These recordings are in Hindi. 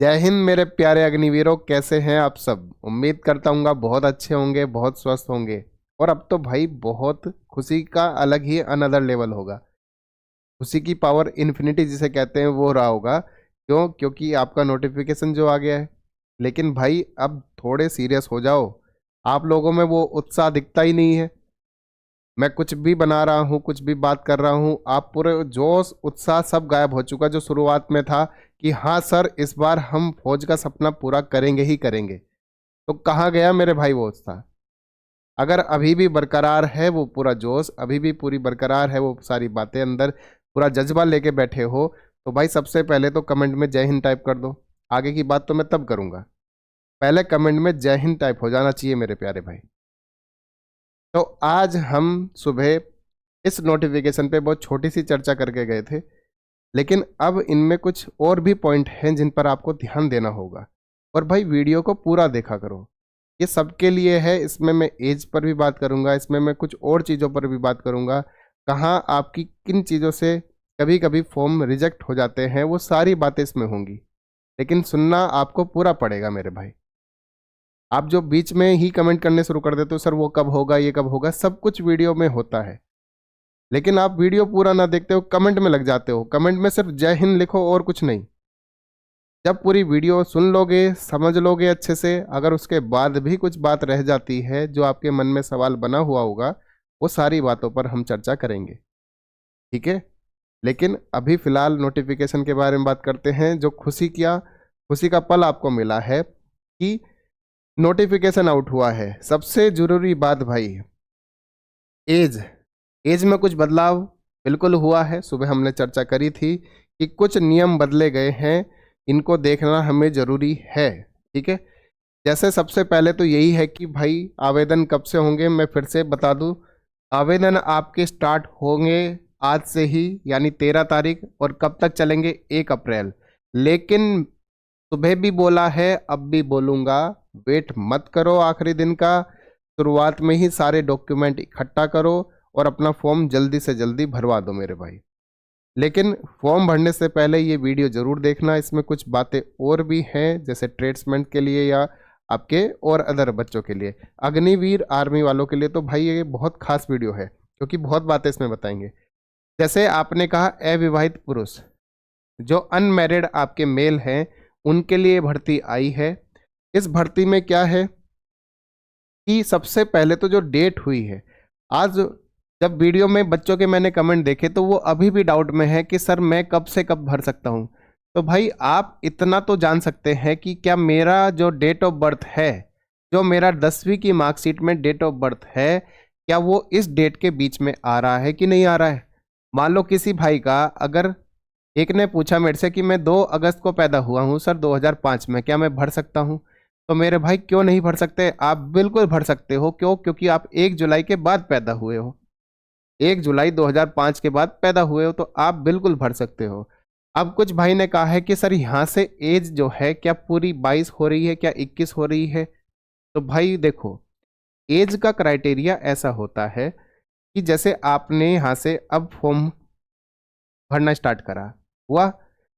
जय हिंद मेरे प्यारे अग्निवीरों, कैसे हैं आप सब। उम्मीद करता हूँ बहुत अच्छे होंगे, बहुत स्वस्थ होंगे। और अब तो भाई बहुत खुशी का अलग ही अनदर लेवल होगा। खुशी की पावर इन्फिनिटी जिसे कहते हैं वो रहा होगा। क्यों? क्योंकि आपका नोटिफिकेशन जो आ गया है। लेकिन भाई अब थोड़े सीरियस हो जाओ। आप लोगों में वो उत्साह दिखता ही नहीं है। मैं कुछ भी बना रहा हूँ, कुछ भी बात कर रहा हूँ, आप पूरे जोश उत्साह सब गायब हो चुका जो शुरुआत में था कि हाँ सर इस बार हम फौज का सपना पूरा करेंगे ही करेंगे। तो कहाँ गया मेरे भाई वो उत्साह? अगर अभी भी बरकरार है वो पूरा जोश, अभी भी पूरी बरकरार है वो सारी बातें अंदर, पूरा जज्बा लेके बैठे हो, तो भाई सबसे पहले तो कमेंट में जय हिंद टाइप कर दो। आगे की बात तो मैं तब करूंगा। पहले कमेंट में जय हिंद टाइप हो जाना चाहिए मेरे प्यारे भाई। तो आज हम सुबह इस नोटिफिकेशन पे बहुत छोटी सी चर्चा करके गए थे। लेकिन अब इनमें कुछ और भी पॉइंट हैं जिन पर आपको ध्यान देना होगा। और भाई वीडियो को पूरा देखा करो। ये सबके लिए है। इसमें मैं एज पर भी बात करूंगा, इसमें मैं कुछ और चीज़ों पर भी बात करूंगा। कहाँ आपकी किन चीज़ों से कभी कभी फॉर्म रिजेक्ट हो जाते हैं, वो सारी बातें इसमें होंगी। लेकिन सुनना आपको पूरा पड़ेगा मेरे भाई। आप जो बीच में ही कमेंट करने शुरू कर देते हो, सर वो कब होगा, ये कब होगा, सब कुछ वीडियो में होता है। लेकिन आप वीडियो पूरा ना देखते हो, कमेंट में लग जाते हो। कमेंट में सिर्फ जय हिंद लिखो और कुछ नहीं। जब पूरी वीडियो सुन लोगे, समझ लोगे अच्छे से, अगर उसके बाद भी कुछ बात रह जाती है जो आपके मन में सवाल बना हुआ होगा, वो सारी बातों पर हम चर्चा करेंगे। ठीक है? लेकिन अभी फिलहाल नोटिफिकेशन के बारे में बात करते हैं। जो खुशी का पल आपको मिला है कि नोटिफिकेशन आउट हुआ है। सबसे जरूरी बात भाई, एज एज में कुछ बदलाव बिल्कुल हुआ है। सुबह हमने चर्चा करी थी कि कुछ नियम बदले गए हैं, इनको देखना हमें जरूरी है। ठीक है? जैसे सबसे पहले तो यही है कि भाई आवेदन कब से होंगे, मैं फिर से बता दूं। आवेदन आपके स्टार्ट होंगे आज से ही, यानी 13 तारीख, और कब तक चलेंगे? 1 अप्रैल। लेकिन सुबह भी बोला है, अब भी बोलूंगा, वेट मत करो आखिरी दिन का। शुरुआत में ही सारे डॉक्यूमेंट इकट्ठा करो और अपना फॉर्म जल्दी से जल्दी भरवा दो मेरे भाई। लेकिन फॉर्म भरने से पहले ये वीडियो जरूर देखना। इसमें कुछ बातें और भी हैं, जैसे ट्रेड्समैन के लिए या आपके और अदर बच्चों के लिए, अग्निवीर आर्मी वालों के लिए तो भाई ये बहुत खास वीडियो है, क्योंकि बहुत बातें इसमें बताएंगे। जैसे आपने कहा अविवाहित पुरुष, जो अनमैरिड आपके मेल हैं, उनके लिए भर्ती आई है। इस भर्ती में क्या है कि सबसे पहले तो जो डेट हुई है आज, जब वीडियो में बच्चों के मैंने कमेंट देखे तो वो अभी भी डाउट में है कि सर मैं कब से कब भर सकता हूं। तो भाई आप इतना तो जान सकते हैं कि क्या मेरा जो डेट ऑफ बर्थ है, जो मेरा 10वीं की मार्कशीट में डेट ऑफ बर्थ है, क्या वो इस डेट के बीच में आ रहा है कि नहीं आ रहा है? मान लो किसी भाई का, अगर एक ने पूछा मेरे से कि मैं 2 अगस्त को पैदा हुआ हूं सर 2005 में, क्या मैं भर सकता हूं? तो मेरे भाई क्यों नहीं भर सकते? आप बिल्कुल भर सकते हो। क्यों? क्योंकि आप 1 जुलाई के बाद पैदा हुए हो। 1 जुलाई 2005 के बाद पैदा हुए हो, तो आप बिल्कुल भर सकते हो। अब कुछ भाई ने कहा है कि सर यहाँ से एज जो है क्या पूरी 22 हो रही है, क्या 21 हो रही है? तो भाई देखो, एज का क्राइटेरिया ऐसा होता है कि जैसे आपने यहाँ से अब फॉर्म भरना स्टार्ट करा, हुआ,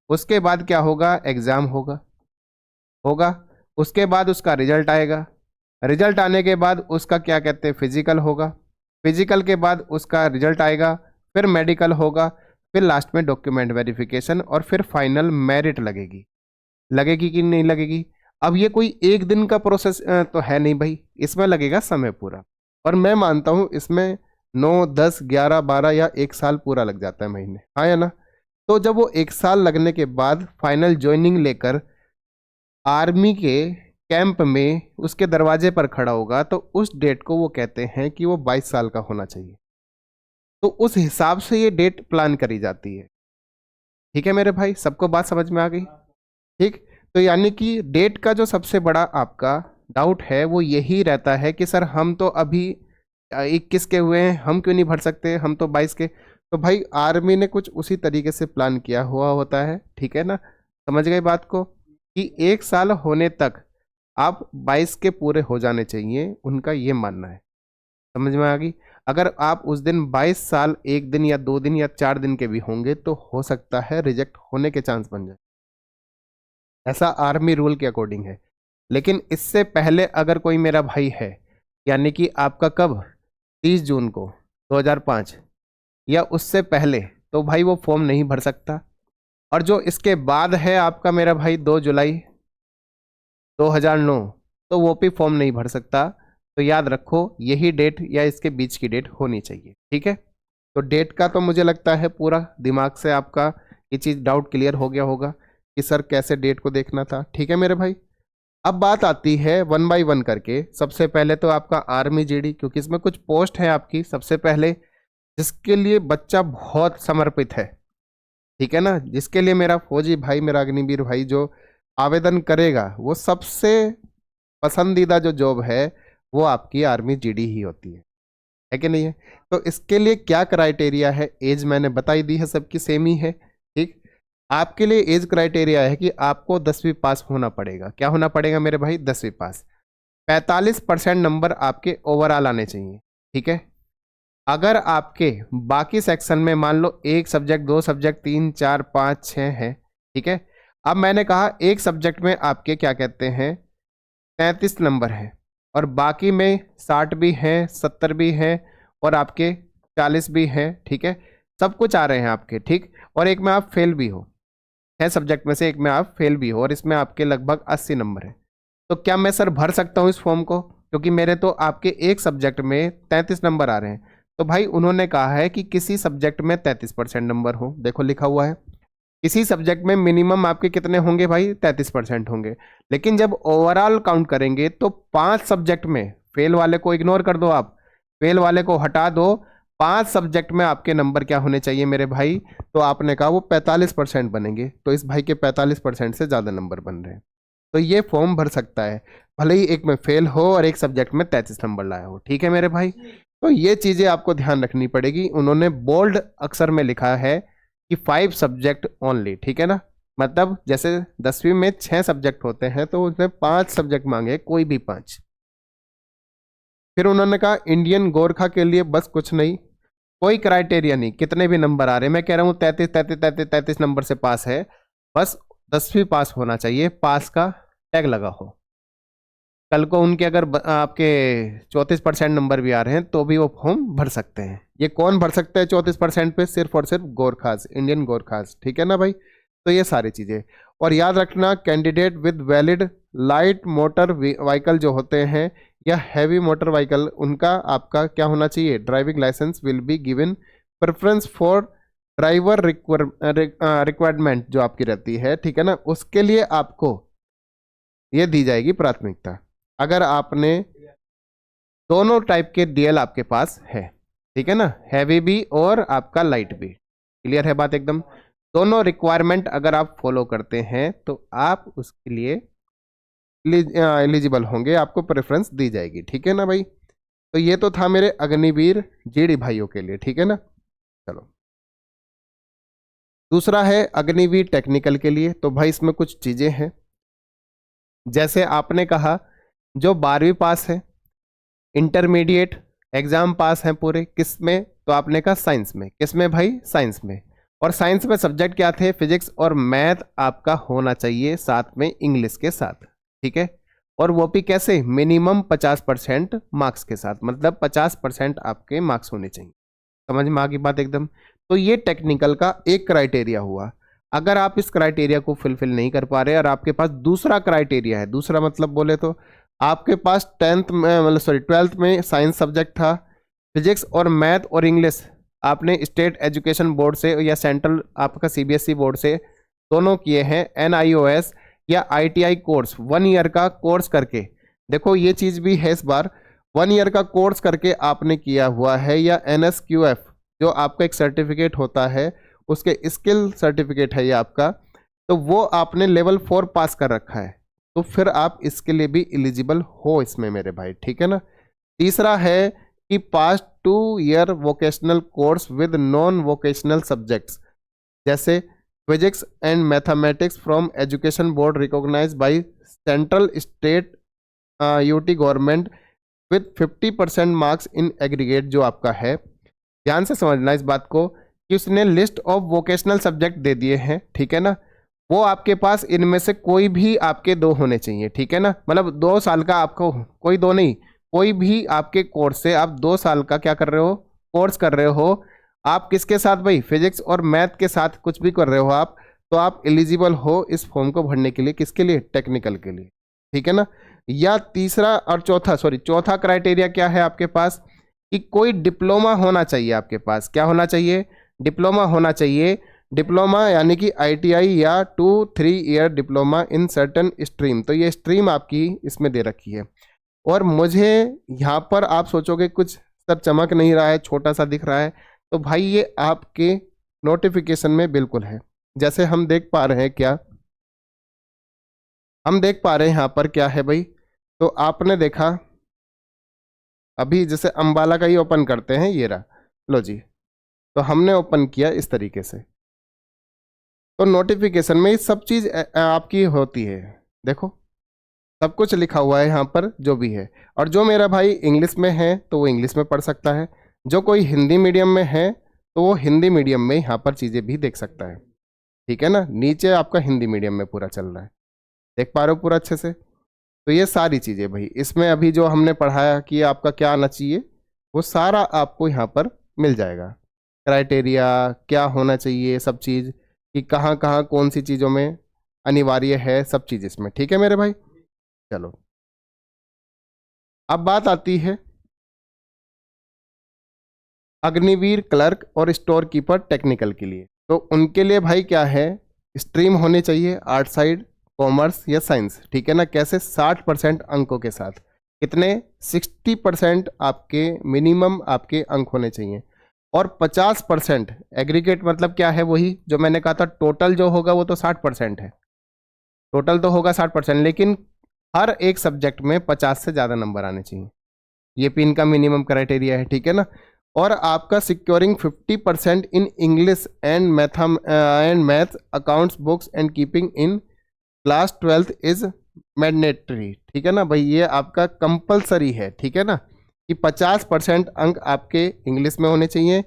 उसके बाद क्या होगा? एग्जाम होगा होगा उसके बाद उसका रिजल्ट आएगा। रिजल्ट आने के बाद उसका क्या कहते हैं, फिजिकल होगा। फिजिकल के बाद उसका रिजल्ट आएगा, फिर मेडिकल होगा, फिर लास्ट में डॉक्यूमेंट वेरिफिकेशन, और फिर फाइनल मेरिट लगेगी। लगेगी कि नहीं लगेगी? अब ये कोई एक दिन का प्रोसेस तो है नहीं भाई, इसमें लगेगा समय पूरा। और मैं मानता हूं इसमें 9, 10, 11, 12 या 1 साल पूरा लग जाता है महीने, हाँ या ना? तो जब वो 1 साल लगने के बाद फाइनल ज्वाइनिंग लेकर आर्मी के कैंप में उसके दरवाजे पर खड़ा होगा, तो उस डेट को वो कहते हैं कि वो 22 साल का होना चाहिए। तो उस हिसाब से ये डेट प्लान करी जाती है। ठीक है मेरे भाई, सबको बात समझ में आ गई? ठीक। तो यानी कि डेट का जो सबसे बड़ा आपका डाउट है वो यही रहता है कि सर हम तो अभी 21 के हुए हैं, हम क्यों नहीं भर सकते, हम तो 22 के। तो भाई आर्मी ने कुछ उसी तरीके से प्लान किया हुआ होता है। ठीक है ना? समझ गए बात को, कि 1 साल होने तक आप 22 के पूरे हो जाने चाहिए, उनका ये मानना है। समझ में आ गई? अगर आप उस दिन 22 साल 1 दिन या 2 दिन या 4 दिन के भी होंगे तो हो सकता है रिजेक्ट होने के चांस बन जाए। ऐसा आर्मी रूल के अकॉर्डिंग है। लेकिन इससे पहले अगर कोई मेरा भाई है, यानी कि आपका कब 30 जून को 2005 या उससे पहले, तो भाई वो फॉर्म नहीं भर सकता। और जो इसके बाद है आपका मेरा भाई 2 जुलाई 2009, तो वो भी फॉर्म नहीं भर सकता। तो याद रखो यही डेट या इसके बीच की डेट होनी चाहिए, ठीक है। तो डेट का तो मुझे लगता है पूरा दिमाग से आपका ये चीज़ डाउट क्लियर हो गया होगा कि सर कैसे डेट को देखना था, ठीक है मेरे भाई। अब बात आती है 1 बाय 1 करके। सबसे पहले तो आपका आर्मी जीडी, क्योंकि इसमें कुछ पोस्ट है आपकी सबसे पहले जिसके लिए बच्चा बहुत समर्पित है, ठीक है ना। जिसके लिए मेरा फौजी भाई, मेरा अग्निवीर भाई जो आवेदन करेगा, वो सबसे पसंदीदा जो जॉब है वो आपकी आर्मी जीडी ही होती है कि नहीं है। तो इसके लिए क्या क्राइटेरिया है, एज मैंने बताई दी है, सबकी सेम ही है, ठीक। आपके लिए एज क्राइटेरिया है कि आपको 10वीं पास होना पड़ेगा। क्या होना पड़ेगा मेरे भाई? 10वीं पास। 45% नंबर आपके ओवरऑल आने चाहिए, ठीक है। अगर आपके बाकी सेक्शन में मान लो एक सब्जेक्ट, दो सब्जेक्ट, 3, 4, 5, 6 है, ठीक है। अब मैंने कहा एक सब्जेक्ट में आपके क्या कहते हैं 33 नंबर है, और बाकी में 60 भी हैं, 70 भी हैं, और आपके 40 भी हैं, ठीक है। सब कुछ आ रहे हैं आपके, ठीक। और एक में आप फेल भी हो, 6 सब्जेक्ट में से एक में आप फेल भी हो, और इसमें आपके लगभग 80 नंबर है। तो क्या मैं सर भर सकता हूँ इस फॉर्म को? क्योंकि मेरे तो आपके एक सब्जेक्ट में 33 नंबर आ रहे हैं। तो भाई उन्होंने कहा है कि किसी सब्जेक्ट में 33% नंबर हो। देखो लिखा हुआ है किसी सब्जेक्ट में मिनिमम आपके कितने होंगे भाई? 33% होंगे। लेकिन जब ओवरऑल काउंट करेंगे तो 5 सब्जेक्ट में, फेल वाले को इग्नोर कर दो, आप फेल वाले को हटा दो, 5 सब्जेक्ट में आपके नंबर क्या होने चाहिए मेरे भाई? तो आपने कहा वो 45% बनेंगे। तो इस भाई के 45% से ज़्यादा नंबर बन रहे हैं, तो ये फॉर्म भर सकता है, भले ही एक में फेल हो और एक सब्जेक्ट में 33 नंबर लाया हो, ठीक है मेरे भाई। तो ये चीज़ें आपको ध्यान रखनी पड़ेगी। उन्होंने बोल्ड अक्षर में लिखा है कि 5 सब्जेक्ट ओनली, ठीक है ना। मतलब जैसे 10वीं में 6 सब्जेक्ट होते हैं, तो उसने 5 सब्जेक्ट मांगे, कोई भी 5। फिर उन्होंने कहा इंडियन गोरखा के लिए बस कुछ नहीं, कोई क्राइटेरिया नहीं, कितने भी नंबर आ रहे हैं। मैं कह रहा हूँ 33 नंबर से पास है, बस 10वीं पास होना चाहिए, पास का टैग लगा हो। कल को उनके अगर आपके 34% नंबर भी आ रहे हैं तो भी वो फॉर्म भर सकते हैं। ये कौन भर सकता है 34% पे? सिर्फ और सिर्फ गोरखास, इंडियन गोरखास, ठीक है ना भाई। तो ये सारी चीज़ें, और याद रखना candidate with valid light motor vehicle जो होते हैं या हैवी मोटर व्हीकल, उनका आपका क्या होना चाहिए? Driving licence will be given preference for driver requirement जो आपकी रहती है, ठीक है ना, उसके लिए आपको ये दी जाएगी प्राथमिकता। अगर आपने दोनों टाइप के डीएल आपके पास है, ठीक है ना, हैवी भी और आपका लाइट भी, क्लियर है बात एकदम। दोनों रिक्वायरमेंट अगर आप फॉलो करते हैं तो आप उसके लिए एलिजिबल होंगे, आपको प्रेफरेंस दी जाएगी, ठीक है ना भाई। तो ये तो था मेरे अग्निवीर जीडी भाइयों के लिए, ठीक है ना। चलो दूसरा है अग्निवीर टेक्निकल के लिए। तो भाई इसमें कुछ चीज़ें हैं, जैसे आपने कहा जो 12वीं पास है, इंटरमीडिएट एग्जाम पास हैं पूरे, किस में? तो आपने कहा साइंस में। किस में भाई? साइंस में। और साइंस में सब्जेक्ट क्या थे? फिजिक्स और मैथ आपका होना चाहिए, साथ में इंग्लिश के साथ, ठीक है। और वो भी कैसे? मिनिमम 50% मार्क्स के साथ, मतलब 50% आपके मार्क्स होने चाहिए। समझ में आ गई बात एकदम। तो ये टेक्निकल का एक क्राइटेरिया हुआ। अगर आप इस क्राइटेरिया को फुलफिल नहीं कर पा रहे और आपके पास दूसरा क्राइटेरिया है, दूसरा मतलब बोले तो आपके पास 10th में, मतलब सॉरी 12th में साइंस सब्जेक्ट था, फिजिक्स और मैथ और इंग्लिश आपने स्टेट एजुकेशन बोर्ड से या सेंट्रल आपका सीबीएसई बोर्ड से दोनों किए हैं, एनआईओएस या आईटीआई कोर्स 1 ईयर का कोर्स करके। देखो ये चीज़ भी है इस बार, 1 ईयर का कोर्स करके आपने किया हुआ है, या एनएसक्यूएफ जो आपका एक सर्टिफिकेट होता है, उसके स्किल सर्टिफिकेट है ये आपका, तो वो आपने लेवल 4 पास कर रखा है, तो फिर आप इसके लिए भी एलिजिबल हो इसमें मेरे भाई, ठीक है ना। तीसरा है कि pass 2 year vocational course with non vocational subjects, जैसे physics and mathematics from education board recognise by central state UT government with 50% marks in aggregate जो आपका है। ध्यान से समझना इस बात को कि उसने list of vocational subject they दिए हैं, ठीक है ना। वो आपके पास इनमें से कोई भी आपके 2 होने चाहिए, ठीक है ना। मतलब 2 साल का आपको, कोई 2 नहीं, कोई भी आपके कोर्स से आप 2 साल का क्या कर रहे हो, कोर्स कर रहे हो। आप किसके साथ भाई, फिजिक्स और मैथ के साथ कुछ भी कर रहे हो आप, तो आप एलिजिबल हो इस फॉर्म को भरने के लिए। किसके लिए, टेक्निकल के लिए, ठीक है ना। या तीसरा और चौथा, सॉरी चौथा क्राइटेरिया क्या है आपके पास, कि कोई डिप्लोमा होना चाहिए आपके पास। क्या होना चाहिए, डिप्लोमा होना चाहिए। डिप्लोमा यानी कि आईटीआई या 2-3 year diploma in certain stream. तो ये स्ट्रीम आपकी इसमें दे रखी है। और मुझे यहाँ पर आप सोचोगे कुछ सब चमक नहीं रहा है, छोटा सा दिख रहा है, तो भाई ये आपके नोटिफिकेशन में बिल्कुल है। जैसे हम देख पा रहे हैं, क्या हम देख पा रहे हैं यहाँ पर क्या है भाई, तो आपने देखा अभी जैसे अंबाला का ही ओपन करते हैं, ये रहा, लो जी, तो हमने ओपन किया इस तरीके से। तो नोटिफिकेशन में ये सब चीज आपकी होती है, देखो सब कुछ लिखा हुआ है यहाँ पर जो भी है। और जो मेरा भाई इंग्लिश में है तो वो इंग्लिश में पढ़ सकता है, जो कोई हिंदी मीडियम में है तो वो हिंदी मीडियम में यहाँ पर चीज़ें भी देख सकता है, ठीक है ना। नीचे आपका हिंदी मीडियम में पूरा चल रहा है, देख पा रहे हो पूरा अच्छे से। तो ये सारी चीज़ें भाई इसमें अभी जो हमने पढ़ाया कि आपका क्या आना चाहिए, वो सारा आपको यहाँ पर मिल जाएगा। क्राइटेरिया क्या होना चाहिए, सब चीज़, कि कहाँ कहाँ कौन सी चीज़ों में अनिवार्य है, सब चीज़ इसमें, ठीक है मेरे भाई। चलो अब बात आती है अग्निवीर क्लर्क और स्टोर कीपर टेक्निकल के लिए। तो उनके लिए भाई क्या है, स्ट्रीम होनी चाहिए आर्ट साइड, कॉमर्स या साइंस, ठीक है ना। कैसे, 60% अंकों के साथ। कितने, 60% आपके मिनिमम आपके अंक होने चाहिए। और 50% एग्रीगेट, मतलब क्या है, वही जो मैंने कहा था, टोटल जो होगा वो तो 60% है, टोटल तो होगा 60%, लेकिन हर एक सब्जेक्ट में 50 से ज़्यादा नंबर आने चाहिए। ये भी इनका मिनिमम क्राइटेरिया है, ठीक है ना। और आपका securing 50% in English and math accounts books and keeping in class 12th is mandatory, ठीक है ना भाई, ये आपका कंपलसरी है, ठीक है ना, कि 50% अंक आपके इंग्लिश में होने चाहिए,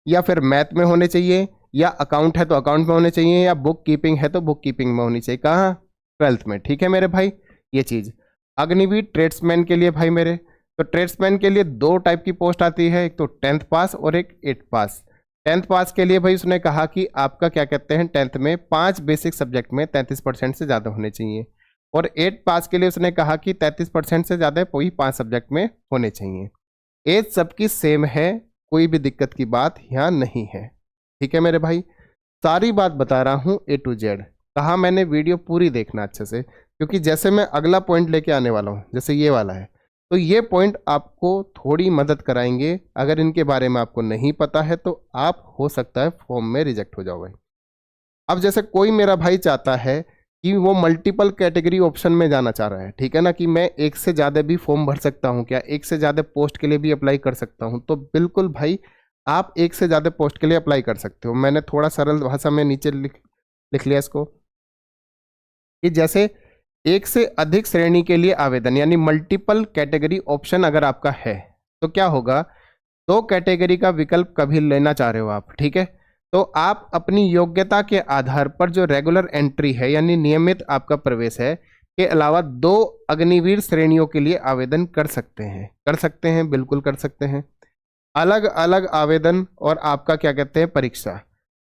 या फिर मैथ में होने चाहिए, या अकाउंट है तो अकाउंट में होने चाहिए, या बुक कीपिंग है तो बुक कीपिंग में होनी चाहिए। कहाँ, 12th में, ठीक है मेरे भाई, ये चीज़। अग्निवीर ट्रेड्समैन के लिए भाई मेरे, तो ट्रेड्समैन के लिए 2 टाइप की पोस्ट आती है, एक तो 10th पास और एक 8th पास। 10th पास के लिए भाई उसने कहा कि आपका क्या कहते हैं, 10th में 5 बेसिक सब्जेक्ट में 33% से ज़्यादा होने चाहिए। और 8th पास के लिए उसने कहा कि 33% से ज़्यादा कोई 5 सब्जेक्ट में होने चाहिए। एज सबकी सेम है, कोई भी दिक्कत की बात यहाँ नहीं है, ठीक है मेरे भाई। सारी बात बता रहा हूँ A to Z। कहा मैंने, वीडियो पूरी देखना अच्छे से, क्योंकि जैसे मैं अगला पॉइंट लेके आने वाला हूँ, जैसे ये वाला है, तो ये पॉइंट आपको थोड़ी मदद कराएंगे। अगर इनके बारे में आपको नहीं पता है तो आप हो सकता है फॉर्म में रिजेक्ट हो जाओ भाई। अब जैसे कोई मेरा भाई चाहता है कि वो मल्टीपल कैटेगरी ऑप्शन में जाना चाह रहा है, ठीक है ना, कि मैं एक से ज़्यादा भी फॉर्म भर सकता हूँ क्या, एक से ज़्यादा पोस्ट के लिए भी अप्लाई कर सकता हूँ, तो बिल्कुल भाई आप एक से ज़्यादा पोस्ट के लिए अप्लाई कर सकते हो। मैंने थोड़ा सरल भाषा में नीचे लिख लिया इसको, कि जैसे एक से अधिक श्रेणी के लिए आवेदन, यानी मल्टीपल कैटेगरी ऑप्शन अगर आपका है, तो क्या होगा, 2 कैटेगरी का विकल्प कभी लेना चाह रहे हो आप, ठीक है, तो आप अपनी योग्यता के आधार पर जो रेगुलर एंट्री है, यानी नियमित आपका प्रवेश है, के अलावा 2 अग्निवीर श्रेणियों के लिए आवेदन कर सकते हैं। कर सकते हैं, बिल्कुल कर सकते हैं। अलग अलग आवेदन और आपका क्या कहते हैं, परीक्षा।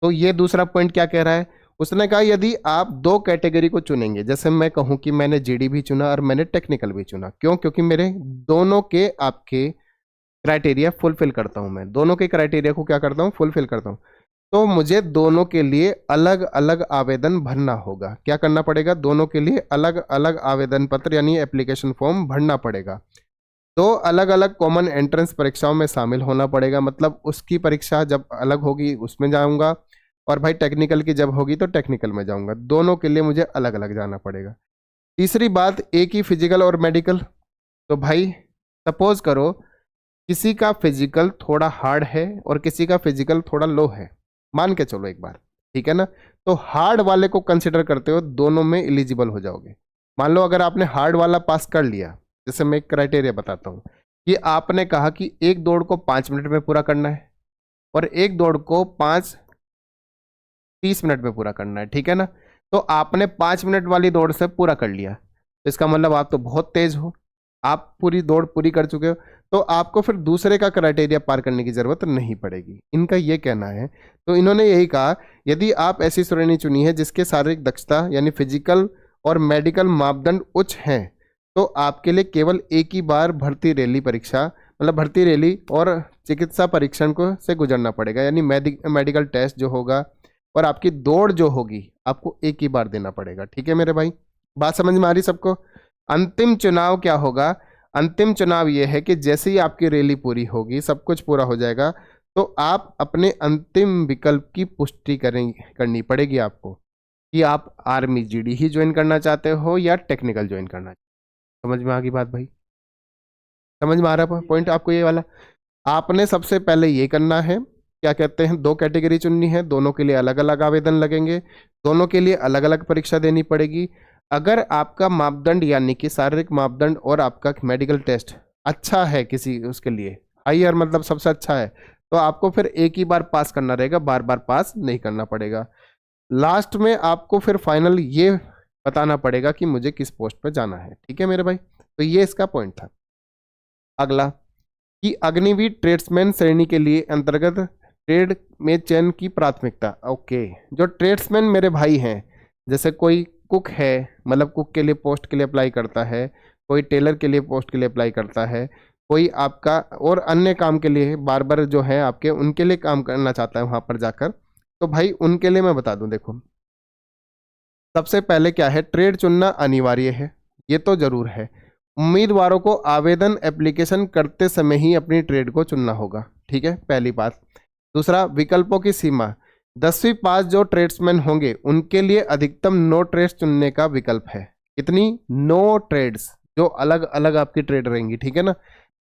तो ये दूसरा पॉइंट क्या कह रहा है, उसने कहा यदि आप 2 कैटेगरी को चुनेंगे, जैसे मैं कहूं कि मैंने जीडी भी चुना और मैंने टेक्निकल भी चुना, क्यों, क्योंकि मेरे दोनों के आपके क्राइटेरिया फुलफिल करता हूं, मैं दोनों के क्राइटेरिया को क्या करता हूं, फुलफिल करता हूं। तो मुझे दोनों के लिए अलग अलग आवेदन भरना होगा। क्या करना पड़ेगा, दोनों के लिए अलग अलग आवेदन पत्र यानी एप्लीकेशन फॉर्म भरना पड़ेगा। 2 अलग अलग कॉमन एंट्रेंस परीक्षाओं में शामिल होना पड़ेगा, मतलब उसकी परीक्षा जब अलग होगी उसमें जाऊंगा, और भाई टेक्निकल की जब होगी तो टेक्निकल में जाऊंगा। दोनों के लिए मुझे अलग अलग जाना पड़ेगा। तीसरी बात, एक ही फिजिकल और मेडिकल। तो भाई सपोज करो किसी का फिजिकल थोड़ा हार्ड है और किसी का फिजिकल थोड़ा लो है, मान के चलो एक बार, ठीक है ना, तो हार्ड वाले को कंसिडर करते हो, दोनों में एलिजिबल हो जाओगे। मान लो अगर आपने हार्ड वाला पास कर लिया, जैसे मैं एक क्राइटेरिया बताता हूँ, कि आपने कहा कि एक दौड़ को 5 मिनट में पूरा करना है और एक दौड़ को 30 मिनट में पूरा करना है, ठीक है ना, तो आपने 5 मिनट वाली दौड़ से पूरा कर लिया, तो इसका मतलब आप तो बहुत तेज हो, आप पूरी दौड़ पूरी कर चुके हो, तो आपको फिर दूसरे का क्राइटेरिया पार करने की जरूरत नहीं पड़ेगी, इनका ये कहना है। तो इन्होंने यही कहा, यदि आप ऐसी श्रेणी चुनी है जिसके शारीरिक दक्षता यानी फिजिकल और मेडिकल मापदंड उच्च हैं, तो आपके लिए केवल एक ही बार भर्ती रैली परीक्षा, मतलब भर्ती रैली और चिकित्सा परीक्षण को से गुजरना पड़ेगा, यानी मेडिकल टेस्ट जो होगा और आपकी दौड़ जो होगी आपको एक ही बार देना पड़ेगा। ठीक है मेरे भाई, बात समझ में आ रही सबको। अंतिम चुनाव क्या होगा? अंतिम चुनाव ये है कि जैसे ही आपकी रैली पूरी होगी, सब कुछ पूरा हो जाएगा, तो आप अपने अंतिम विकल्प की पुष्टि करनी पड़ेगी आपको कि आप आर्मी जीडी ही ज्वाइन करना चाहते हो या टेक्निकल ज्वाइन करना चाहते हो। समझ में आ गई बात भाई? समझ में आ रहा पॉइंट आपको ये वाला? आपने सबसे पहले ये करना है, क्या कहते हैं, 2 कैटेगरी चुननी है, दोनों के लिए अलग अलग आवेदन लगेंगे, दोनों के लिए अलग अलग परीक्षा देनी पड़ेगी। अगर आपका मापदंड यानी कि शारीरिक मापदंड और आपका मेडिकल टेस्ट अच्छा है, किसी उसके लिए हायर मतलब सबसे अच्छा है, तो आपको फिर एक ही बार पास करना रहेगा, बार बार पास नहीं करना पड़ेगा। लास्ट में आपको फिर फाइनल ये बताना पड़ेगा कि मुझे किस पोस्ट पर जाना है। ठीक है मेरे भाई, तो ये इसका पॉइंट था। अगला कि अग्निवीर ट्रेड्समैन श्रेणी के लिए अंतर्गत ट्रेड में चयन की प्राथमिकता। ओके, जो ट्रेड्समैन मेरे भाई हैं, जैसे कोई कुक है, मतलब कुक के लिए पोस्ट के लिए अप्लाई करता है, कोई टेलर के लिए पोस्ट के लिए अप्लाई करता है, कोई आपका और अन्य काम के लिए बार्बर जो है आपके, उनके लिए काम करना चाहता है वहाँ पर जाकर, तो भाई उनके लिए मैं बता दूं, देखो सबसे पहले क्या है, ट्रेड चुनना अनिवार्य है, ये तो जरूर है। उम्मीदवारों को आवेदन एप्लीकेशन करते समय ही अपनी ट्रेड को चुनना होगा। ठीक है, पहली बात। दूसरा, विकल्पों की सीमा, 10वीं पास जो ट्रेड्समैन होंगे उनके लिए अधिकतम 9 ट्रेड्स चुनने का विकल्प है। कितनी? 9 ट्रेड्स, जो अलग अलग आपकी ट्रेड रहेंगी। ठीक है ना,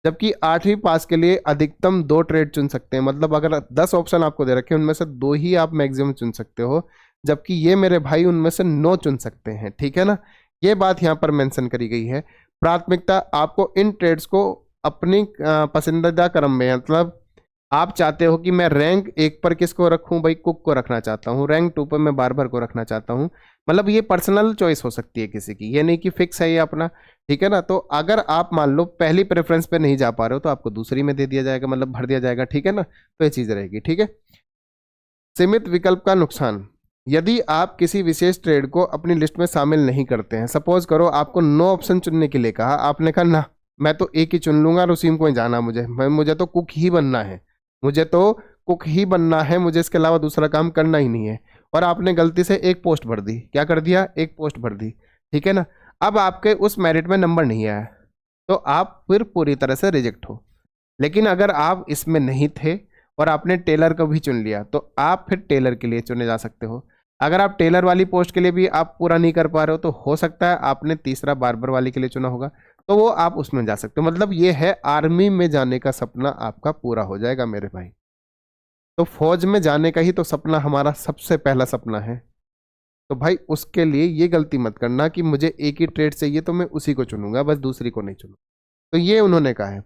जबकि 8वीं पास के लिए अधिकतम 2 ट्रेड चुन सकते हैं, मतलब अगर 10 ऑप्शन आपको दे रखे हैं उनमें से 2 ही आप मैक्सिमम चुन सकते हो, जबकि ये मेरे भाई उनमें से 9 चुन सकते हैं। ठीक है ना, ये बात यहाँ पर मेंशन करी गई है। प्राथमिकता, आपको इन ट्रेड्स को अपनी पसंदीदा क्रम में, मतलब आप चाहते हो कि मैं रैंक 1 पर किसको रखूं, भाई कुक को रखना चाहता हूं, रैंक 2 पर मैं बार्बर को रखना चाहता हूं, मतलब ये पर्सनल चॉइस हो सकती है किसी की, ये नहीं कि फिक्स है ये अपना। ठीक है ना, तो अगर आप मान लो पहली प्रेफरेंस पे नहीं जा पा रहे हो तो आपको दूसरी में दे दिया जाएगा, मतलब भर दिया जाएगा। ठीक है ना, तो ये चीज रहेगी। ठीक है, सीमित विकल्प का नुकसान, यदि आप किसी विशेष ट्रेड को अपनी लिस्ट में शामिल नहीं करते हैं, सपोज करो आपको 9 ऑप्शन चुनने के लिए कहा, आपने कहा ना मैं तो एक ही चुन लूंगा और उसी में कोई जाना, मुझे तो कुक ही बनना है, मुझे तो कुक ही बनना है, मुझे इसके अलावा दूसरा काम करना ही नहीं है, और आपने गलती से एक पोस्ट भर दी, क्या कर दिया, एक पोस्ट भर दी। ठीक है ना, अब आपके उस मेरिट में नंबर नहीं आया, तो आप फिर पूरी तरह से रिजेक्ट हो। लेकिन अगर आप इसमें नहीं थे और आपने टेलर को भी चुन लिया, तो आप फिर टेलर के लिए चुने जा सकते हो। अगर आप टेलर वाली पोस्ट के लिए भी आप पूरा नहीं कर पा रहे हो, तो हो सकता है आपने तीसरा बार्बर वाली के लिए चुना होगा, तो वो आप उसमें जा सकते हो। मतलब ये है, आर्मी में जाने का सपना आपका पूरा हो जाएगा मेरे भाई। तो फौज में जाने का ही तो सपना हमारा सबसे पहला सपना है, तो भाई उसके लिए ये गलती मत करना कि मुझे एक ही ट्रेड चाहिए तो मैं उसी को चुनूंगा, बस दूसरी को नहीं चुनूंगा। तो ये उन्होंने कहा है।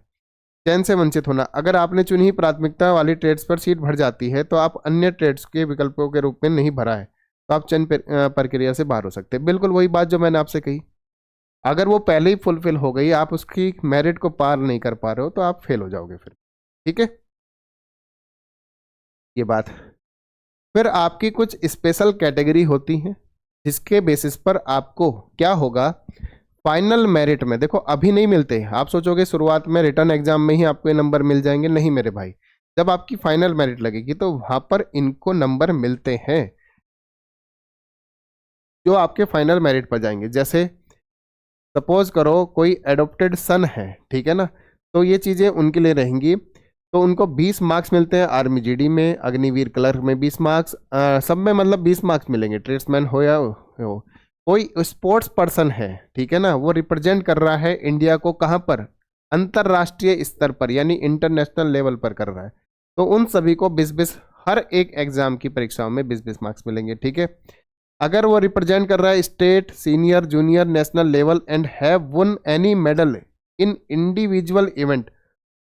चयन से वंचित होना, अगर आपने चुनी ही प्राथमिकता वाली ट्रेड्स पर सीट भर जाती है तो आप अन्य ट्रेड्स के विकल्पों के रूप में नहीं भरा है, तो आप चयन प्रक्रिया से बाहर हो सकते हैं। बिल्कुल वही बात जो मैंने आपसे कही, अगर वो पहले ही फुलफिल हो गई, आप उसकी मेरिट को पार नहीं कर पा रहे हो, तो आप फेल हो जाओगे फिर। ठीक है, ये बात। फिर आपकी कुछ स्पेशल कैटेगरी होती हैं जिसके बेसिस पर आपको क्या होगा, फाइनल मेरिट में, देखो अभी नहीं मिलते, आप सोचोगे शुरुआत में रिटर्न एग्जाम में ही आपको ये नंबर मिल जाएंगे, नहीं मेरे भाई, जब आपकी फाइनल मेरिट लगेगी तो वहां पर इनको नंबर मिलते हैं जो आपके फाइनल मेरिट पर जाएंगे। जैसे सपोज करो कोई एडॉप्टेड सन है, ठीक है ना, तो ये चीजें उनके लिए रहेंगी, तो उनको 20 मार्क्स मिलते हैं आर्मी जीडी में, अग्निवीर क्लर्क में 20 मार्क्स, सब में मतलब 20 मार्क्स मिलेंगे, ट्रेड्समैन हो या हो। कोई स्पोर्ट्स पर्सन है, ठीक है ना, वो रिप्रेजेंट कर रहा है इंडिया को कहाँ पर, अंतरराष्ट्रीय स्तर पर, यानी इंटरनेशनल लेवल पर कर रहा है, तो उन सभी को 20-20, हर एक एग्जाम की परीक्षाओं में 20-20 मार्क्स मिलेंगे। ठीक है, अगर वो रिप्रेजेंट कर रहा है state, senior, junior, national level and have won any medal in individual event,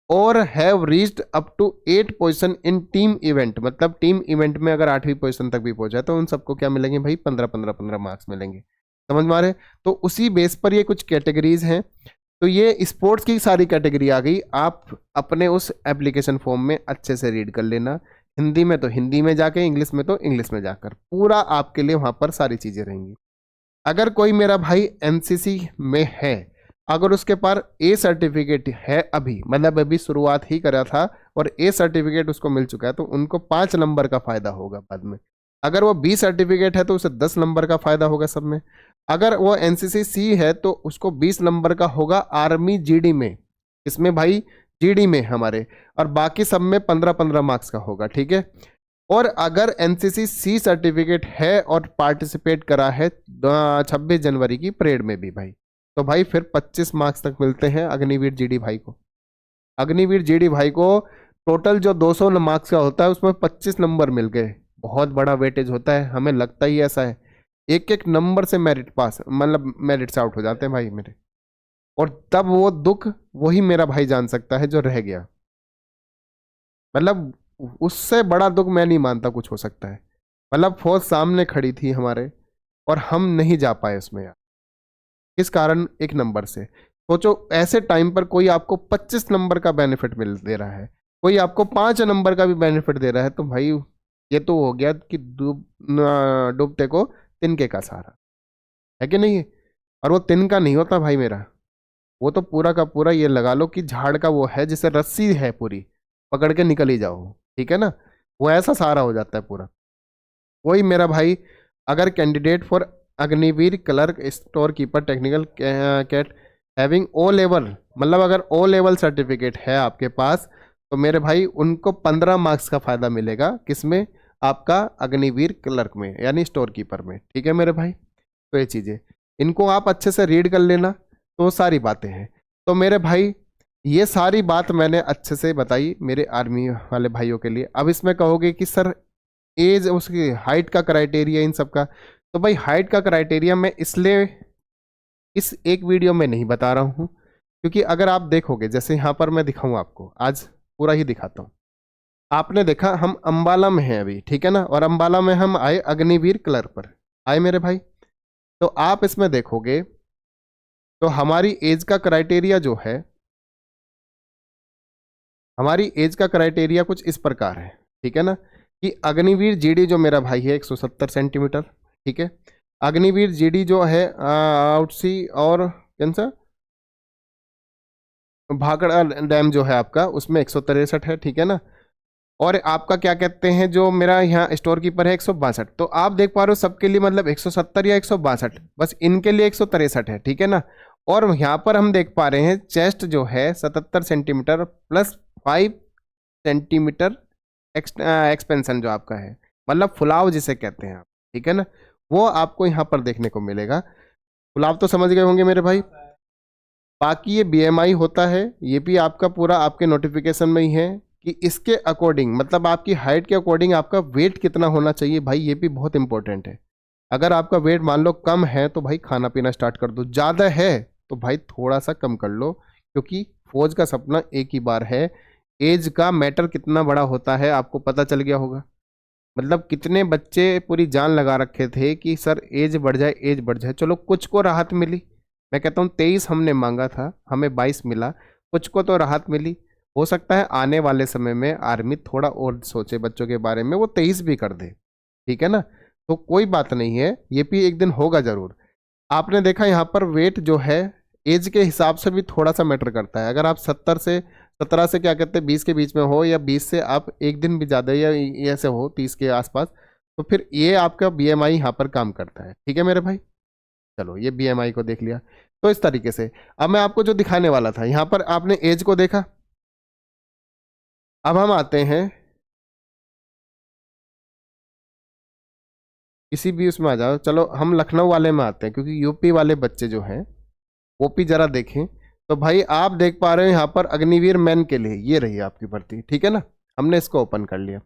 और have reached up to 8 position in team event, मतलब टीम इवेंट में अगर 8वीं पोजीशन तक भी पहुंचा तो उन सबको क्या मिलेंगे भाई, 15 मार्क्स मिलेंगे। समझ में आ रहे? तो उसी बेस पर ये कुछ कैटेगरीज हैं। तो ये स्पोर्ट्स की सारी कैटेगरी आ गई। आप अपने उस एप्लीकेशन फॉर्म में अच्छे से रीड कर लेना, हिंदी में तो हिंदी में जाके, इंग्लिश में तो इंग्लिश में जाकर, पूरा आपके लिए वहां पर सारी चीजें रहेंगी। अगर कोई मेरा भाई एनसीसी में है, अगर उसके पास ए सर्टिफिकेट है अभी, मतलब अभी शुरुआत ही करा था और ए सर्टिफिकेट उसको मिल चुका है, तो उनको 5 नंबर का फायदा होगा बाद में। अगर वो बी सर्टिफिकेट है तो उसे 10 नंबर का फायदा होगा सब में। अगर वो एनसीसी सी है तो उसको 20 नंबर का होगा आर्मी जीडी में, इसमें भाई जीडी में हमारे, और बाकी सब में 15-15 मार्क्स का होगा, ठीक है। और अगर एनसीसी सी सर्टिफिकेट है और पार्टिसिपेट करा है 26 जनवरी की परेड में भी भाई, तो भाई फिर 25 मार्क्स तक मिलते हैं अग्निवीर जीडी भाई को। अग्निवीर जीडी भाई को टोटल जो 200 मार्क्स का होता है उसमें 25 नंबर मिल गए। बहुत बड़ा वेटेज होता है, हमें लगता ही ऐसा है। एक एक नंबर से मेरिट पास, मतलब मेरिट से आउट हो जाते हैं भाई मेरे। और तब वो दुख वही मेरा भाई जान सकता है जो रह गया। मतलब उससे बड़ा दुख मैं नहीं मानता कुछ हो सकता है। मतलब फौज सामने खड़ी थी हमारे और हम नहीं जा पाए उसमें यार, किस कारण? एक नंबर से। सोचो ऐसे टाइम पर कोई आपको 25 नंबर का बेनिफिट मिल दे रहा है, कोई आपको 5 नंबर का भी बेनिफिट दे रहा है, तो भाई ये तो हो गया कि डूबते को तिनके का सहारा, है कि नहीं? और वो तिनका नहीं होता भाई मेरा, वो तो पूरा का पूरा ये लगा लो कि झाड़ का वो है जिसे रस्सी है पूरी, पकड़ के निकल ही जाओ, ठीक है ना? वो ऐसा सहारा हो जाता है पूरा। वही मेरा भाई, अगर candidate for Agniveer clerk store keeper technical cat having O level, मतलब अगर ओ लेवल सर्टिफिकेट है आपके पास, तो मेरे भाई उनको 15 मार्क्स का फायदा मिलेगा, किसमें? आपका अग्निवीर क्लर्क में, यानी स्टोर कीपर में, ठीक है मेरे भाई। तो ये चीजें इनको आप अच्छे से रीड कर लेना, तो सारी बातें हैं। तो मेरे भाई ये सारी बात मैंने अच्छे से बताई मेरे आर्मी वाले भाइयों के लिए। अब इसमें कहोगे कि सर एज, उसकी हाइट का क्राइटेरिया, इन सब का, तो भाई हाइट का क्राइटेरिया मैं इसलिए इस एक वीडियो में नहीं बता रहा हूं, क्योंकि अगर आप देखोगे, जैसे यहां पर मैं दिखाऊं आपको, आज पूरा ही दिखाता हूं। आपने देखा हम अंबाला में हैं अभी, ठीक है ना, और अंबाला में हम आए अग्निवीर क्लर्क पर, आए मेरे भाई। तो आप इसमें देखोगे तो हमारी एज का क्राइटेरिया जो है, हमारी एज का क्राइटेरिया कुछ इस प्रकार है, ठीक है ना, कि अग्निवीर जीडी जो मेरा भाई है 170 सेंटीमीटर, ठीक है। अग्निवीर जीडी जो है आउटसी और कौन सा भाखड़ा डैम जो है आपका, उसमें 163 है, ठीक है ना। और आपका क्या कहते हैं जो मेरा यहाँ स्टोर कीपर है 162। तो आप देख पा रहे हो सबके लिए मतलब 170 या 162, बस इनके लिए 163 है, ठीक है ना। और यहाँ पर हम देख पा रहे हैं चेस्ट जो है 77 सेंटीमीटर प्लस 5 सेंटीमीटर एक्सपेंशन जो आपका है, मतलब फुलाव जिसे कहते हैं आप, ठीक है ना, वो आपको यहाँ पर देखने को मिलेगा। फुलाव तो समझ गए होंगे मेरे भाई। बाकी ये बीएमआई होता है, ये भी आपका पूरा आपके नोटिफिकेशन में ही है कि इसके अकॉर्डिंग, मतलब आपकी हाइट के अकॉर्डिंग आपका वेट कितना होना चाहिए भाई, ये भी बहुत इंपॉर्टेंट है। अगर आपका वेट मान लो कम है तो भाई खाना पीना स्टार्ट कर दो, ज़्यादा है तो भाई थोड़ा सा कम कर लो, क्योंकि फौज का सपना एक ही बार है। एज का मैटर कितना बड़ा होता है आपको पता चल गया होगा। मतलब कितने बच्चे पूरी जान लगा रखे थे कि सर एज बढ़ जाए, एज बढ़ जाए, चलो कुछ को राहत मिली। मैं कहता हूँ 23 हमने मांगा था, हमें 22 मिला, कुछ को तो राहत मिली। हो सकता है आने वाले समय में आर्मी थोड़ा और सोचे बच्चों के बारे में, वो 23 भी कर दे, ठीक है ना। तो कोई बात नहीं है, ये भी एक दिन होगा जरूर। आपने देखा यहाँ पर वेट जो है एज के हिसाब से भी थोड़ा सा मैटर करता है। अगर आप 17 से क्या कहते हैं 20 के बीच में हो, या 20 से आप एक दिन भी ज़्यादा या ऐसे हो 30 के आसपास, तो फिर ये आपका बीएमआई यहाँ पर काम करता है, ठीक है मेरे भाई। चलो ये बीएमआई को देख लिया। तो इस तरीके से अब मैं आपको जो दिखाने वाला था, यहाँ पर आपने एज को देखा। अब हम आते हैं किसी भी उसमें आ जाओ, चलो हम लखनऊ वाले में आते हैं, क्योंकि यूपी वाले बच्चे जो हैं ओपी जरा देखें। तो भाई आप देख पा रहे हो यहाँ पर अग्निवीर मैन के लिए ये रही आपकी भर्ती, ठीक है ना। हमने इसको ओपन कर लिया,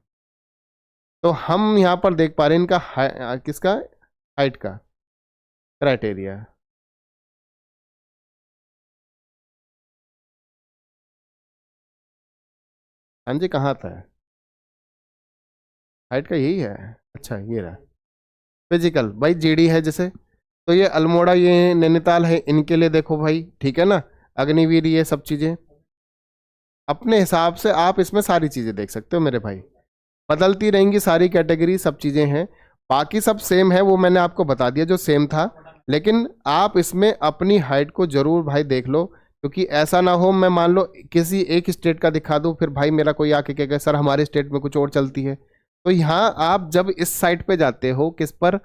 तो हम यहाँ पर देख पा रहे हैं इनका किसका हाइट का क्राइटेरिया। हाँ जी, कहाँ था? हाइट का यही है। अच्छा, ये रहा। फिजिकल भाई जीडी है जैसे, तो ये अल्मोड़ा, ये नैनीताल है, इनके लिए देखो भाई, ठीक है ना। अग्निवीर, ये सब चीजें अपने हिसाब से आप इसमें सारी चीजें देख सकते हो मेरे भाई। बदलती रहेंगी सारी कैटेगरी, सब चीजें हैं। बाकी सब सेम है, वो मैंने आपको बता दिया जो सेम था। लेकिन आप इसमें अपनी हाइट को जरूर भाई देख लो, क्योंकि ऐसा ना हो मैं मान लो किसी एक स्टेट का दिखा दूं, फिर भाई मेरा कोई आके कहेगा सर हमारे स्टेट में कुछ और चलती है। तो यहाँ आप जब इस साइट पे जाते हो, किस पर,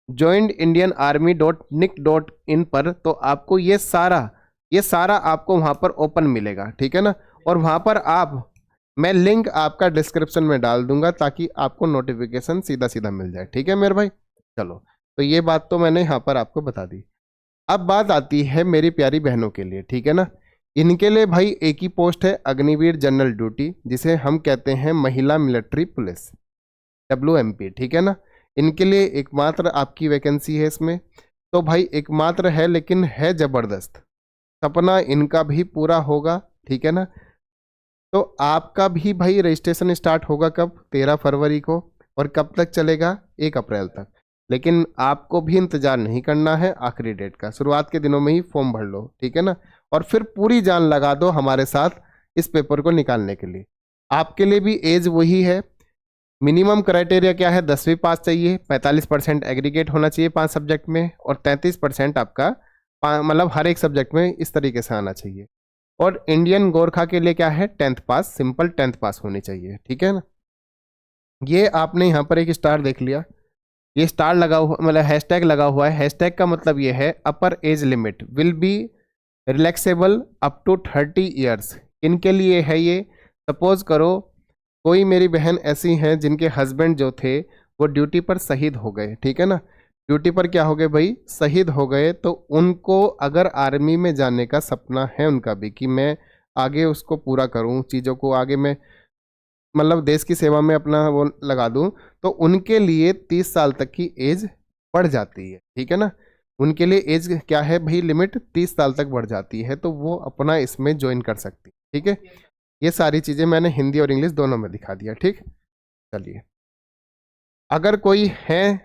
joinedianarmy.nic.in पर, तो आपको ये सारा आपको वहां पर ओपन मिलेगा, ठीक है ना। और वहां पर मैं लिंक आपका डिस्क्रिप्शन में डाल दूंगा, ताकि आपको नोटिफिकेशन सीधा सीधा मिल जाए, ठीक है मेरे भाई। चलो, तो ये बात तो मैंने यहाँ पर आपको बता दी। अब बात आती है मेरी प्यारी बहनों के लिए, ठीक है ना। इनके लिए भाई एक ही पोस्ट है, अग्निवीर जनरल ड्यूटी, जिसे हम कहते हैं महिला मिलिट्री पुलिस, WMP, ठीक है ना। इनके लिए एकमात्र आपकी वैकेंसी है इसमें। तो भाई एकमात्र है, लेकिन है जबरदस्त। सपना इनका भी पूरा होगा, ठीक है ना। तो आपका भी भाई रजिस्ट्रेशन स्टार्ट होगा कब? 13 फरवरी को। और कब तक चलेगा? 1 अप्रैल तक। लेकिन आपको भी इंतजार नहीं करना है आखिरी डेट का, शुरुआत के दिनों में ही फॉर्म भर लो, ठीक है ना। और फिर पूरी जान लगा दो हमारे साथ इस पेपर को निकालने के लिए। आपके लिए भी एज वही है। मिनिमम क्राइटेरिया क्या है? 10वीं पास चाहिए, 45% एग्रीगेट होना चाहिए 5 सब्जेक्ट में, और 33% आपका मतलब हर एक सब्जेक्ट में इस तरीके से आना चाहिए। और इंडियन गोरखा के लिए क्या है? 10th पास, सिंपल 10th पास होनी चाहिए, ठीक है ना। ये आपने यहाँ पर एक स्टार देख लिया, ये स्टार लगा हुआ मतलब हैशटैग लगा हुआ है। हैशटैग का मतलब ये है upper age limit will be relaxable up to 30 years. इनके लिए है ये। सपोज करो कोई मेरी बहन ऐसी हैं जिनके हस्बैंड जो थे वो ड्यूटी पर शहीद हो गए, ठीक है ना। ड्यूटी पर क्या हो गए भाई? शहीद हो गए। तो उनको अगर आर्मी में जाने का सपना है उनका भी, कि मैं आगे उसको पूरा करूं, चीज़ों को आगे मैं मतलब देश की सेवा में अपना वो लगा दूं, तो उनके लिए 30 साल तक की एज बढ़ जाती है, ठीक है ना। उनके लिए एज क्या है भाई? लिमिट 30 साल तक बढ़ जाती है, तो वो अपना इसमें ज्वाइन कर सकती है, ठीक है। ये सारी चीज़ें मैंने हिंदी और इंग्लिश दोनों में दिखा दिया, ठीक। चलिए, अगर कोई है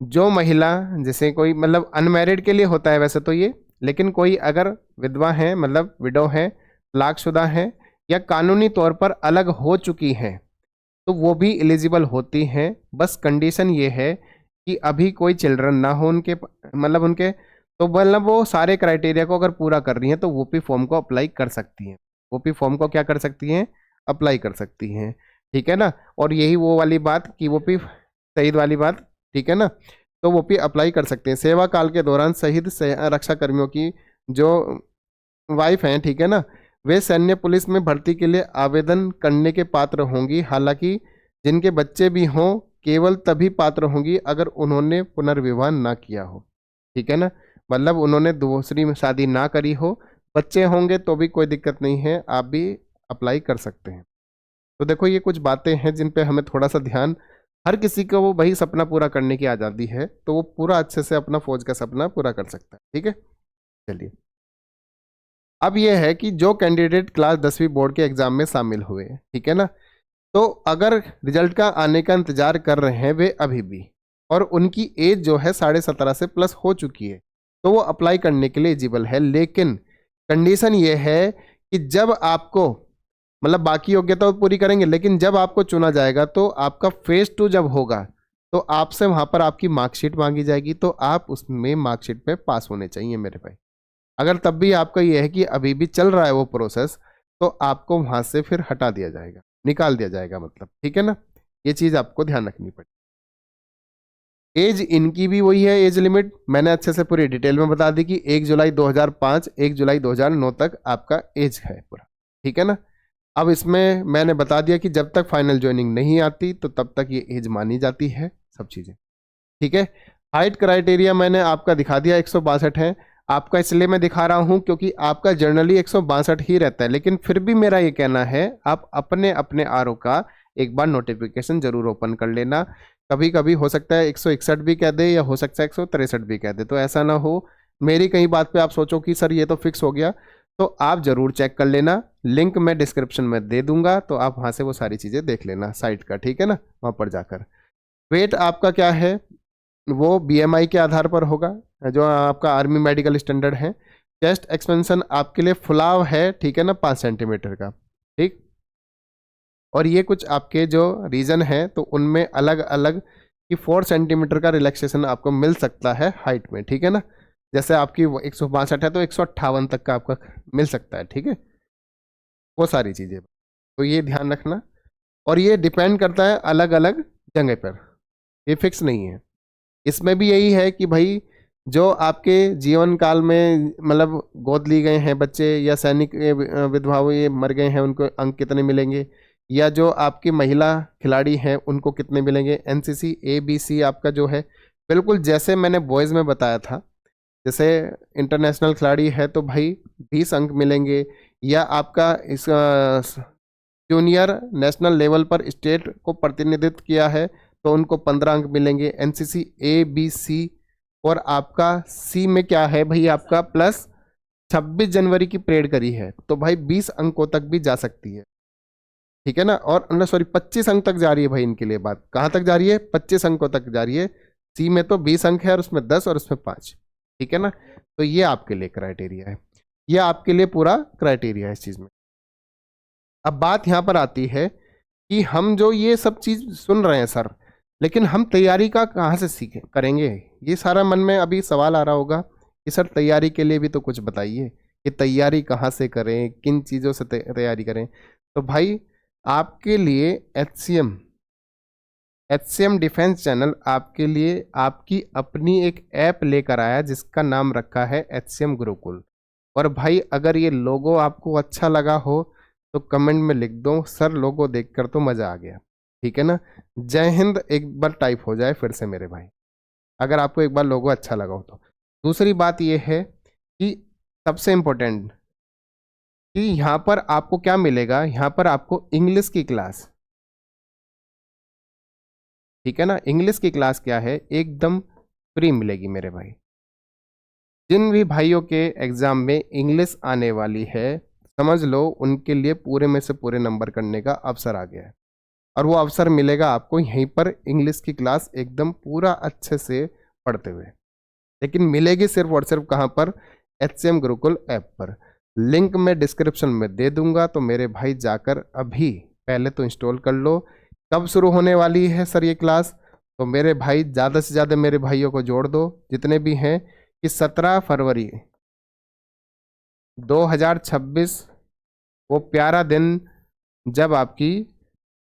जो महिला, जैसे कोई मतलब अनमैरिड के लिए होता है वैसे तो ये, लेकिन कोई अगर विधवा है, मतलब विडो है, तलाकशुदा है, या कानूनी तौर पर अलग हो चुकी हैं, तो वो भी एलिजिबल होती हैं। बस कंडीशन ये है कि अभी कोई चिल्ड्रन ना हो उनके, मतलब उनके, तो मतलब वो सारे क्राइटेरिया को अगर पूरा कर रही हैं तो वोपी फॉर्म को अप्लाई कर सकती हैं। वोपी फॉर्म को क्या कर सकती हैं? अप्लाई कर सकती हैं, ठीक है ना। और यही वो वाली बात कि वोपी शहीद वाली बात, ठीक है ना। तो वोपी अप्लाई कर सकते हैं। सेवा काल के दौरान शहीद रक्षा कर्मियों की जो वाइफ हैं, ठीक है ना, वे सैन्य पुलिस में भर्ती के लिए आवेदन करने के पात्र होंगी। हालांकि जिनके बच्चे भी हों केवल तभी पात्र होंगी अगर उन्होंने पुनर्विवाह ना किया हो, ठीक है ना। मतलब उन्होंने दूसरी शादी ना करी हो, बच्चे होंगे तो भी कोई दिक्कत नहीं है, आप भी अप्लाई कर सकते हैं। तो देखो, ये कुछ बातें हैं जिन पे हमें थोड़ा सा ध्यान, हर किसी को वो वही सपना पूरा करने की आज़ादी है, तो वो पूरा अच्छे से अपना फौज का सपना पूरा कर सकता है, ठीक है। चलिए, अब ये है कि जो कैंडिडेट क्लास 10वीं बोर्ड के एग्जाम में शामिल हुए, ठीक है ना, तो अगर रिजल्ट का आने का इंतजार कर रहे हैं वे अभी भी, और उनकी एज जो है 17.5 से प्लस हो चुकी है, तो वो अप्लाई करने के लिए एलिजिबल है। लेकिन कंडीशन ये है कि जब आपको मतलब बाकी योग्यता पूरी करेंगे, लेकिन जब आपको चुना जाएगा तो आपका फेज 2 जब होगा, तो आपसे वहां पर आपकी मार्कशीट मांगी जाएगी, तो आप उसमें मार्कशीट पे पास होने चाहिए मेरे भाई। अगर तब भी आपका ये है कि अभी भी चल रहा है वो प्रोसेस, तो आपको वहां से फिर हटा दिया जाएगा, निकाल दिया जाएगा मतलब, ठीक है ना। ये चीज आपको ध्यान रखनी पड़ेगी। एज इनकी भी वही है, एज लिमिट मैंने अच्छे से पूरी डिटेल में बता दी कि 1 जुलाई 2005 1 जुलाई 2009 तक आपका एज है पूरा, ठीक है ना। अब इसमें मैंने बता दिया कि जब तक फाइनल ज्वाइनिंग नहीं आती तो तब तक ये एज मानी जाती है, सब चीजें, ठीक है। हाइट क्राइटेरिया मैंने आपका दिखा दिया, 162 है। आपका इसलिए मैं दिखा रहा हूं क्योंकि आपका जनरली 162 ही रहता है, लेकिन फिर भी मेरा ये कहना है आप अपने अपने आरओ का एक बार नोटिफिकेशन जरूर ओपन कर लेना। कभी कभी हो सकता है 161 भी कह दे, या हो सकता है 163 भी कह दे, तो ऐसा ना हो मेरी कहीं बात पे आप सोचो कि सर ये तो फिक्स हो गया। तो आप ज़रूर चेक कर लेना, लिंक मैं डिस्क्रिप्शन में दे दूंगा, तो आप वहाँ से वो सारी चीज़ें देख लेना साइट का, ठीक है ना, वहाँ पर जाकर। वेट आपका क्या है, वो बीएमआई के आधार पर होगा, जो आपका आर्मी मेडिकल स्टैंडर्ड है। चेस्ट एक्सपेंशन आपके लिए फुलाव है, ठीक है ना, 5 सेंटीमीटर का, ठीक। और ये कुछ आपके जो रीजन है तो उनमें अलग अलग कि 4 सेंटीमीटर का रिलैक्सेशन आपको मिल सकता है हाइट में, ठीक है ना। जैसे आपकी 162 है तो 158 तक का आपका मिल सकता है, ठीक है, वो सारी चीज़ें, तो ये ध्यान रखना। और ये डिपेंड करता है अलग अलग जगह पर, ये फिक्स नहीं है। इसमें भी यही है कि भाई जो आपके जीवन काल में मतलब गोद ली गए हैं बच्चे या सैनिक विधवाओं ये मर गए हैं, उनको अंक कितने मिलेंगे, या जो आपकी महिला खिलाड़ी हैं उनको कितने मिलेंगे, एनसीसी ABC आपका जो है बिल्कुल जैसे मैंने बॉयज़ में बताया था, जैसे इंटरनेशनल खिलाड़ी है तो भाई 20 अंक मिलेंगे, या आपका इस जूनियर नेशनल लेवल पर स्टेट को प्रतिनिधित्व किया है तो उनको 15 अंक मिलेंगे, एनसीसी ABC। और आपका सी में क्या है भाई, आपका प्लस 26 जनवरी की परेड करी है तो भाई 20 अंकों तक भी जा सकती है, ठीक है ना। और ना सॉरी 25 अंक तक जा रही है भाई, इनके लिए बात कहाँ तक जा रही है, 25 अंकों तक जा रही है। सी में तो 20 अंक है और उसमें 10 और उसमें 5, ठीक है ना। तो ये आपके लिए क्राइटेरिया है, ये आपके लिए पूरा क्राइटेरिया है इस चीज़ में। अब बात यहाँ पर आती है कि हम जो ये सब चीज़ सुन रहे हैं सर, लेकिन हम तैयारी का कहाँ से सीखें करेंगे, ये सारा मन में अभी सवाल आ रहा होगा कि सर तैयारी के लिए भी तो कुछ बताइए कि तैयारी कहाँ से करें, किन चीज़ों से तैयारी करें। तो भाई आपके लिए एचसीएम डिफेंस चैनल आपके लिए आपकी अपनी एक ऐप लेकर आया जिसका नाम रखा है एचसीएम गुरुकुल। और भाई अगर ये लोगो आपको अच्छा लगा हो तो कमेंट में लिख दो सर लोगो देखकर तो मज़ा आ गया, ठीक है ना। जय हिंद एक बार टाइप हो जाए फिर से मेरे भाई, अगर आपको एक बार लोगो अच्छा लगा हो तो। दूसरी बात ये है कि सबसे इम्पोर्टेंट कि यहाँ पर आपको क्या मिलेगा, यहाँ पर आपको इंग्लिश की क्लास, ठीक है ना, इंग्लिश की क्लास क्या है एकदम फ्री मिलेगी मेरे भाई। जिन भी भाइयों के एग्ज़ाम में इंग्लिश आने वाली है समझ लो उनके लिए पूरे में से पूरे नंबर करने का अवसर आ गया है, और वो अवसर मिलेगा आपको यहीं पर इंग्लिश की क्लास एकदम पूरा अच्छे से पढ़ते हुए। लेकिन मिलेगी सिर्फ और सिर्फ कहाँ पर, एचसीएम गुरुकुल ऐप पर। लिंक मैं डिस्क्रिप्शन में दे दूंगा, तो मेरे भाई जाकर अभी पहले तो इंस्टॉल कर लो। कब शुरू होने वाली है सर ये क्लास, तो मेरे भाई ज़्यादा से ज़्यादा मेरे भाइयों को जोड़ दो जितने भी हैं कि 17 फरवरी 2026 वो प्यारा दिन जब आपकी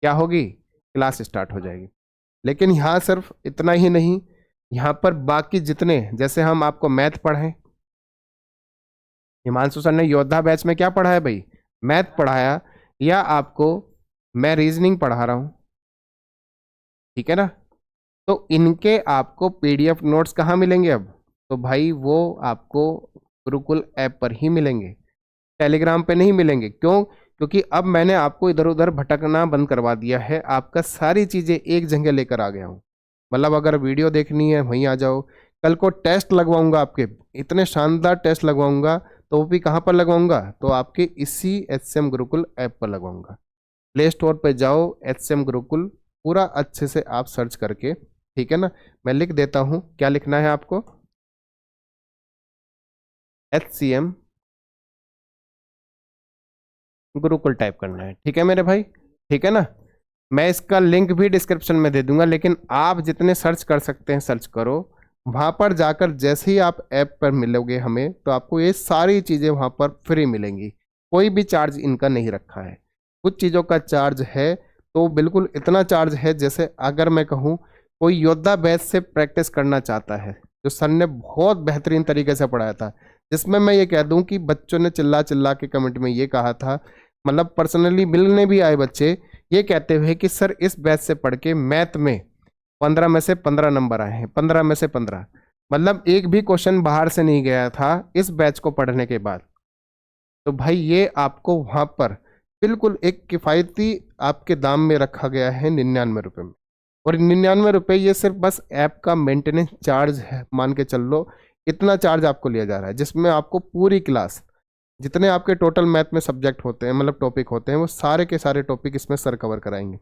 क्या होगी, क्लास स्टार्ट हो जाएगी। लेकिन यहाँ सिर्फ इतना ही नहीं, यहाँ पर बाकी जितने जैसे हम आपको मैथ पढ़ाएं, हिमांशु सर ने योद्धा बैच में क्या पढ़ा है भाई, मैथ पढ़ाया, या आपको मैं रीजनिंग पढ़ा रहा हूँ, ठीक है ना। तो इनके आपको पीडीएफ नोट्स कहाँ मिलेंगे अब, तो भाई वो आपको गुरुकुल ऐप पर ही मिलेंगे, टेलीग्राम पे नहीं मिलेंगे। क्यों, क्योंकि अब मैंने आपको इधर उधर भटकना बंद करवा दिया है, आपका सारी चीज़ें एक जगह लेकर आ गया हूँ। मतलब अगर वीडियो देखनी है वहीं आ जाओ, कल को टेस्ट लगवाऊंगा आपके, इतने शानदार टेस्ट लगवाऊंगा, तो वो भी कहाँ पर लगवाऊंगा, तो आपके इसी एचसीएम गुरुकुल ऐप पर लगवाऊंगा। प्ले स्टोर पर जाओ, एचसीएम गुरुकुल पूरा अच्छे से आप सर्च करके, ठीक है ना, मैं लिख देता हूँ क्या लिखना है आपको, एचसीएम गुरुकुल टाइप करना है, ठीक है मेरे भाई, ठीक है ना। मैं इसका लिंक भी डिस्क्रिप्शन में दे दूंगा, लेकिन आप जितने सर्च कर सकते हैं सर्च करो, वहाँ पर जाकर जैसे ही आप ऐप पर मिलोगे हमें, तो आपको ये सारी चीज़ें वहाँ पर फ्री मिलेंगी, कोई भी चार्ज इनका नहीं रखा है। कुछ चीज़ों का चार्ज है तो बिल्कुल इतना चार्ज है जैसे अगर मैं कहूँ कोई योद्धा बैच से प्रैक्टिस करना चाहता है, जो सर ने बहुत बेहतरीन तरीके से पढ़ाया था, जिसमें मैं ये कह दूं कि बच्चों ने चिल्ला चिल्ला के कमेंट में ये कहा था, मतलब पर्सनली मिलने भी आए बच्चे ये कहते हुए कि सर इस बैच से पढ़ के मैथ में 15 में से 15 नंबर आए हैं, 15 में से 15, मतलब एक भी क्वेश्चन बाहर से नहीं गया था इस बैच को पढ़ने के बाद। तो भाई ये आपको वहाँ पर बिल्कुल एक किफ़ायती आपके दाम में रखा गया है 99 रुपये में। और 99 रुपये ये सिर्फ बस ऐप का मेंटेनेंस चार्ज है, मान के चल लो इतना चार्ज आपको लिया जा रहा है, जिसमें आपको पूरी क्लास जितने आपके टोटल मैथ में सब्जेक्ट होते हैं, मतलब टॉपिक होते हैं, वो सारे के सारे टॉपिक इसमें सर कवर कराएंगे।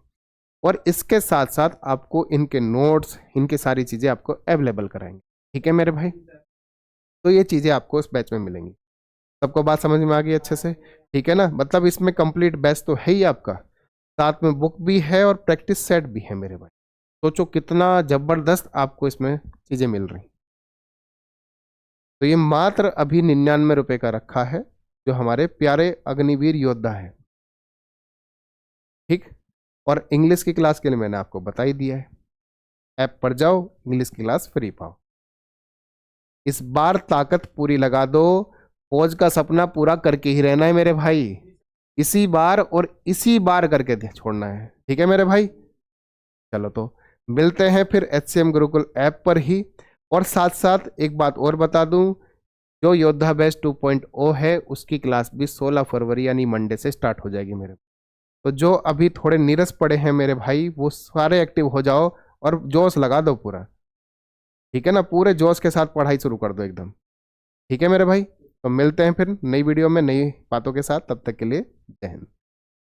और इसके साथ साथ आपको इनके नोट्स, इनकी सारी चीज़ें आपको अवेलेबल कराएंगे। ठीक है मेरे भाई, तो ये चीज़ें आपको इस बैच में मिलेंगी। सबको बात समझ में आ गई अच्छे से? ठीक है ना, मतलब इसमें कंप्लीट बैच तो है ही आपका, साथ में बुक भी है और प्रैक्टिस सेट भी है मेरे भाई। सोचो कितना जबरदस्त आपको इसमें चीज़ें मिल रही। तो ये मात्र अभी 99 रुपये का रखा है, जो हमारे प्यारे अग्निवीर योद्धा है। ठीक, और इंग्लिश की क्लास के लिए मैंने आपको बता ही दिया है, ऐप पर जाओ, इंग्लिश की क्लास फ्री पाओ। इस बार ताकत पूरी लगा दो, फौज का सपना पूरा करके ही रहना है मेरे भाई, इसी बार और इसी बार करके छोड़ना है। ठीक है मेरे भाई, चलो तो मिलते हैं फिर HCM गुरुकुल ऐप पर ही। और साथ साथ एक बात और बता दूं, जो योद्धा बैच 2.0 है उसकी क्लास भी 16 फरवरी यानी मंडे से स्टार्ट हो जाएगी मेरे। तो जो अभी थोड़े नीरस पड़े हैं मेरे भाई, वो सारे एक्टिव हो जाओ और जोश लगा दो पूरा। ठीक है ना, पूरे जोश के साथ पढ़ाई शुरू कर दो एकदम। ठीक है मेरे भाई, तो मिलते हैं फिर नई वीडियो में नई बातों के साथ, तब तक के लिए जय हिंद।